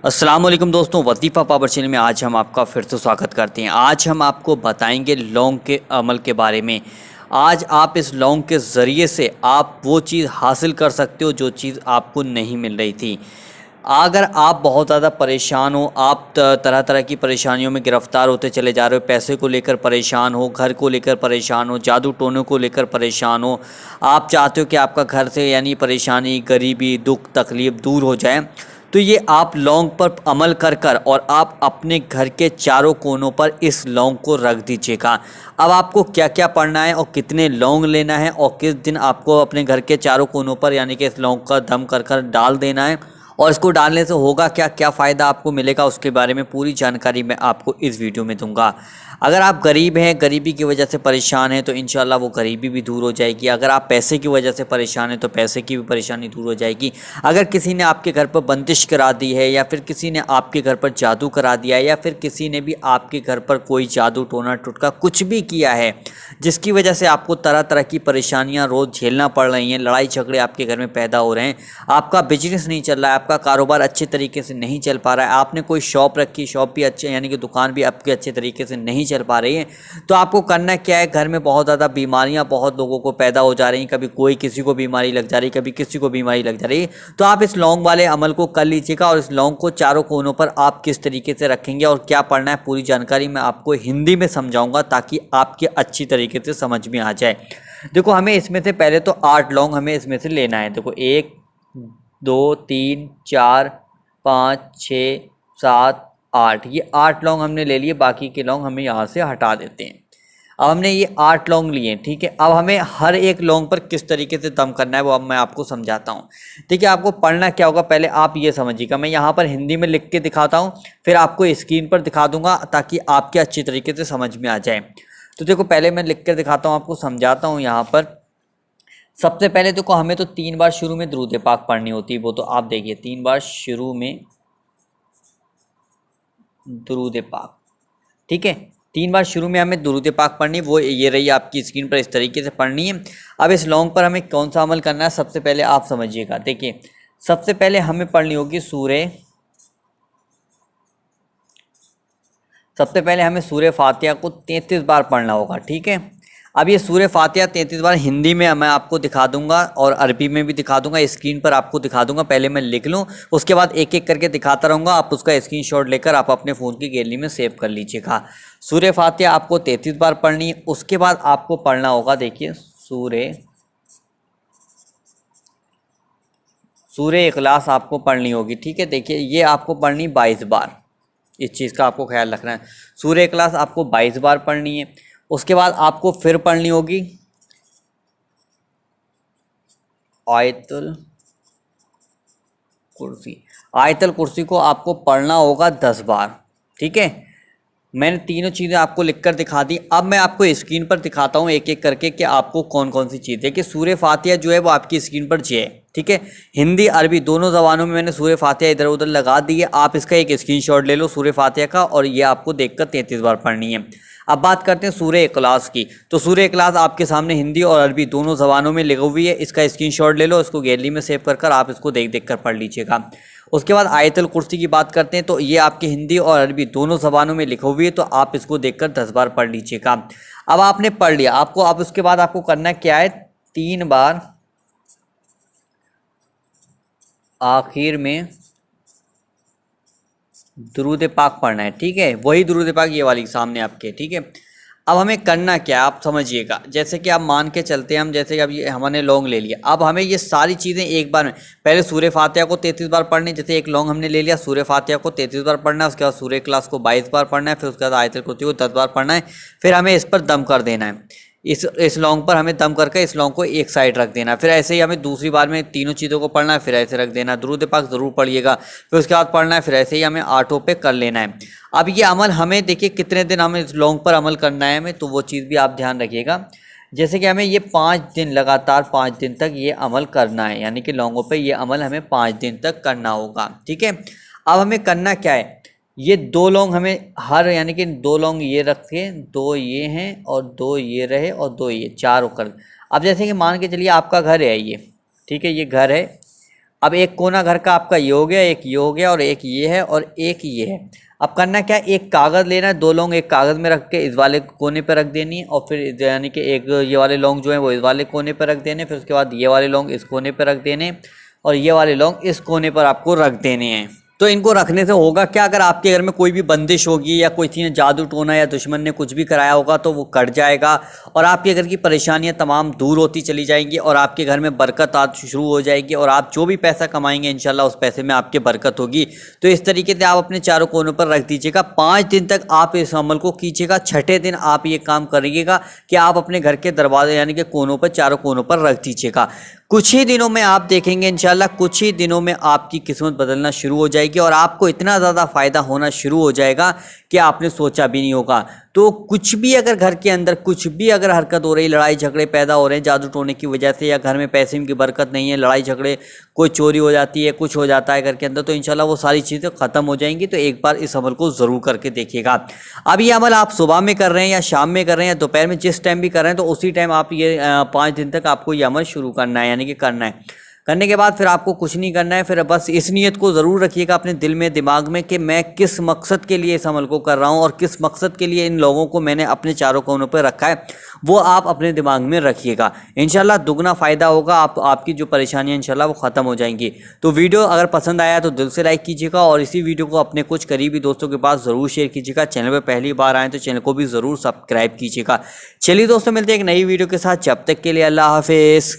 अस्सलाम वालेकुम दोस्तों, वजीफ़ा पावर चैनल में आज हम आपका फिर से स्वागत करते हैं। आज हम आपको बताएंगे लौंग के अमल के बारे में। आज आप इस लौंग के ज़रिए से आप वो चीज़ हासिल कर सकते हो जो चीज़ आपको नहीं मिल रही थी। अगर आप बहुत ज़्यादा परेशान हो, आप तरह तरह की परेशानियों में गिरफ़्तार होते चले जा रहे हो, पैसे को लेकर परेशान हो, घर को लेकर परेशान हो, जादू टोने को लेकर परेशान हो, आप चाहते हो कि आपका घर से यानी परेशानी, गरीबी, दुख, तकलीफ़ दूर हो जाए, तो ये आप लौंग पर अमल कर कर और आप अपने घर के चारों कोनों पर इस लौंग को रख दीजिएगा। अब आपको क्या क्या पढ़ना है और कितने लौंग लेना है और किस दिन आपको अपने घर के चारों कोनों पर यानी कि इस लौंग का दम कर कर डाल देना है और इसको डालने से होगा क्या क्या फ़ायदा आपको मिलेगा, उसके बारे में पूरी जानकारी मैं आपको इस वीडियो में दूंगा। अगर आप गरीब हैं, गरीबी की वजह से परेशान हैं, तो इंशाल्लाह वो गरीबी भी दूर हो जाएगी। अगर आप पैसे की वजह से परेशान हैं तो पैसे की भी परेशानी दूर हो जाएगी। अगर किसी ने आपके घर पर बंदिश करा दी है या फिर किसी ने आपके घर पर जादू करा दिया है या फिर किसी ने भी आपके घर पर कोई जादू टोना टुटका कुछ भी किया है जिसकी वजह से आपको तरह तरह की परेशानियाँ रोज़ झेलना पड़ रही हैं, लड़ाई झगड़े आपके घर में पैदा हो रहे हैं, आपका बिजनेस नहीं चल रहा है, आपका कारोबार अच्छे तरीके से नहीं चल पा रहा है, आपने कोई शॉप रखी, शॉप भी अच्छे यानी कि दुकान भी आपकी अच्छे तरीके से नहीं चल पा रही है, तो आपको करना क्या है, घर में बहुत ज़्यादा बीमारियां बहुत लोगों को पैदा हो जा रही हैं, कभी कोई किसी को बीमारी लग जा रही है, कभी किसी को बीमारी लग जा रही है, तो आप इस लौंग वाले अमल को कर लीजिएगा। और इस लौंग को चारों कोनों पर आप किस तरीके से रखेंगे और क्या पढ़ना है, पूरी जानकारी मैं आपको हिंदी में समझाऊंगा ताकि आपके अच्छी तरीके से समझ में आ जाए। देखो, हमें इसमें से पहले तो 8 लौंग हमें इसमें से लेना है। देखो, 1 2 3 4 5 6 7 8, ये 8 लौंग हमने ले लिए, बाकी के लौंग हमें यहाँ से हटा देते हैं। अब हमने ये 8 लौंग लिए, ठीक है। अब हमें हर एक लौंग पर किस तरीके से दम करना है वो अब मैं आपको समझाता हूँ। ठीक है, आपको पढ़ना क्या होगा पहले आप ये समझिएगा। मैं यहाँ पर हिंदी में लिख के दिखाता हूँ, फिर आपको स्क्रीन पर दिखा दूंगा ताकि आपके अच्छी तरीके से समझ में आ जाए। तो देखो, पहले मैं लिख कर दिखाता हूँ, आपको समझाता हूँ। यहाँ पर सबसे पहले देखो, हमें तो 3 बार शुरू में दुरूद पाक पढ़नी होती है, वो तो आप देखिए 3 बार शुरू में दुरूद पाक, ठीक है। 3 बार शुरू में हमें दुरूद पाक पढ़नी, वो ये रही आपकी स्क्रीन पर, इस तरीके से पढ़नी है। अब इस लौंग पर हमें कौन सा अमल करना है, सबसे पहले आप समझिएगा। देखिए, सबसे पहले हमें पढ़नी होगी सबसे पहले हमें सूरह फातिहा को 33 बार पढ़ना होगा, ठीक है। अब ये सूरह फातिहा 33 बार हिंदी में मैं आपको दिखा दूंगा और अरबी में भी दिखा दूंगा, स्क्रीन पर आपको दिखा दूंगा। पहले मैं लिख लूँ, उसके बाद एक एक करके दिखाता रहूँगा, आप उसका स्क्रीनशॉट लेकर आप अपने फ़ोन की गैलरी में सेव कर लीजिएगा। सूरह फातिहा आपको 33 बार पढ़नी है। उसके बाद आपको पढ़ना होगा, देखिए, सूरह इखलास आपको पढ़नी होगी, ठीक है। देखिए, ये आपको पढ़नी 22 बार, इस चीज़ का आपको ख्याल रखना है। सूरह इखलास आपको 22 बार पढ़नी है। उसके बाद आपको फिर पढ़नी होगी आयतुल कुर्सी। आयतुल कुर्सी को आपको पढ़ना होगा 10 बार, ठीक है। मैंने तीनों चीज़ें आपको लिखकर दिखा दी। अब मैं आपको स्क्रीन पर दिखाता हूँ एक एक करके कि आपको कौन कौन सी चीज़ है। कि सूरह फातिहा जो है वो आपकी स्क्रीन पर है, ठीक है। हिंदी अरबी दोनों ज़बानों में मैंने सूरह फातिहा इधर उधर लगा दी है। आप इसका एक स्क्रीनशॉट ले लो सूरह फातिहा का, और ये आपको देखकर 33 बार पढ़नी है। अब बात करते हैं सूरह इखलास की। तो सूरह इखलास आपके सामने हिंदी और अरबी दोनों ज़बानों में लिखी हुई है। इसका स्क्रीनशॉट ले लो, इसको गैलरी में सेव कर आप इसको देख देख कर पढ़ लीजिएगा। उसके बाद आयतुल कुर्सी की बात करते हैं, तो ये आपकी हिंदी और अरबी दोनों ज़बानों में लिखी हुई है, तो आप इसको देखकर 10 बार पढ़ लीजिएगा। अब आपने पढ़ लिया, आपको अब उसके बाद आपको करना क्या है, 3 बार आखिर में दुरूद पाक पढ़ना है, ठीक है। वही दुरूद पाक ये वाली सामने आपके, ठीक है। अब हमें करना क्या है आप समझिएगा। जैसे कि आप मान के चलते हैं, हम जैसे कि अब ये हमने लौंग ले लिया, अब हमें ये सारी चीज़ें एक बार में, पहले सूरह फातिहा को 33 बार पढ़नी, जैसे एक लौंग हमने ले लिया, सूरह फातिहा को 33 बार पढ़ना है। उसके बाद सूरह इखलास को 22 बार पढ़ना है। फिर उसके बाद आयतुल कुर्सी को 10 बार पढ़ना है। फिर हमें इस पर दम कर देना है, इस लौंग पर हमें दम करके इस लौंग को एक साइड रख देना। फिर ऐसे ही हमें दूसरी बार में तीनों चीज़ों को पढ़ना है, फिर ऐसे रख देना। दुरूद पाक ज़रूर पढ़िएगा, फिर उसके बाद पढ़ना है, फिर ऐसे ही हमें 8 पे कर लेना है। अब ये अमल हमें देखिए कितने दिन हमें इस लौंग पर अमल करना है हमें, तो वो चीज़ भी आप ध्यान रखिएगा। जैसे कि हमें ये 5 दिन लगातार 5 दिन तक ये अमल करना है, यानी कि लौंगों पे ये अमल हमें 5 दिन तक करना होगा, ठीक है। अब हमें करना क्या है, ये 2 लौंग हमें हर यानी कि 2 लौंग ये रखे, 2 ये हैं और 2 ये रहे और 2 ये, 4 होकर। अब जैसे कि मान के चलिए आपका घर है ये, ठीक है, ये घर है। अब एक कोना घर का आपका ये हो गया, एक ये हो गया और एक ये है और एक ये है। अब करना क्या, एक कागज़ लेना है, 2 लौंग एक कागज़ में रख के इस वाले कोने पे रख देनी है और फिर यानी कि एक ये वाले लौंग जो है वो इस वाले कोने पे रख देने, फिर उसके बाद ये वाले लौंग इस कोने पे रख देने और ये वाले लौंग इस कोने पर आपको रख देने हैं। तो इनको रखने से होगा क्या, अगर आपके घर में कोई भी बंदिश होगी या कोई ने जादू टोना या दुश्मन ने कुछ भी कराया होगा तो वो कट जाएगा और आपके घर की परेशानियां तमाम दूर होती चली जाएंगी और आपके घर में बरकत आज शुरू हो जाएगी और आप जो भी पैसा कमाएंगे इंशाल्लाह उस पैसे में आपके बरकत होगी। तो इस तरीके से आप अपने चारों कोनों पर रख दीजिएगा। 5 दिन तक आप इस अमल को कीजिएगा। छठे दिन आप ये काम करिएगा कि आप अपने घर के दरवाजे यानी कि कोनों पर, चारों कोनों पर रख दीजिएगा। कुछ ही दिनों में आप देखेंगे इंशाल्लाह, कुछ ही दिनों में आपकी किस्मत बदलना शुरू हो जाएगी और आपको इतना ज़्यादा फ़ायदा होना शुरू हो जाएगा कि आपने सोचा भी नहीं होगा। तो कुछ भी अगर घर के अंदर कुछ भी अगर हरकत हो रही, लड़ाई झगड़े पैदा हो रहे हैं जादू टोने की वजह से, या घर में पैसे की बरकत नहीं है, लड़ाई झगड़े, कोई चोरी हो जाती है, कुछ हो जाता है घर के अंदर, तो इंशाल्लाह वो सारी चीज़ें ख़त्म हो जाएंगी। तो एक बार इस अमल को ज़रूर करके देखिएगा। अब ये अमल आप सुबह में कर रहे हैं या शाम में कर रहे हैं या दोपहर में, जिस टाइम भी कर रहे हैं तो उसी टाइम आप ये 5 दिन तक आपको ये अमल शुरू करना है, यानी कि करना है। करने के बाद फिर आपको कुछ नहीं करना है, फिर बस इस नीयत को ज़रूर रखिएगा अपने दिल में, दिमाग में कि मैं किस मकसद के लिए इस अमल को कर रहा हूँ और किस मकसद के लिए इन लोगों को मैंने अपने चारों कोनों पर रखा है, वो आप अपने दिमाग में रखिएगा। इंशाल्लाह दुगना फ़ायदा होगा, आपकी जो परेशानियाँ इंशाल्लाह वो ख़त्म हो जाएंगी। तो वीडियो अगर पसंद आया तो दिल से लाइक कीजिएगा और इसी वीडियो को अपने कुछ करीबी दोस्तों के पास ज़रूर शेयर कीजिएगा। चैनल पर पहली बार आएँ तो चैनल को भी ज़रूर सब्सक्राइब कीजिएगा। चलिए दोस्तों, मिलते हैं एक नई वीडियो के साथ, जब तक के लिए अल्लाह हाफिज़।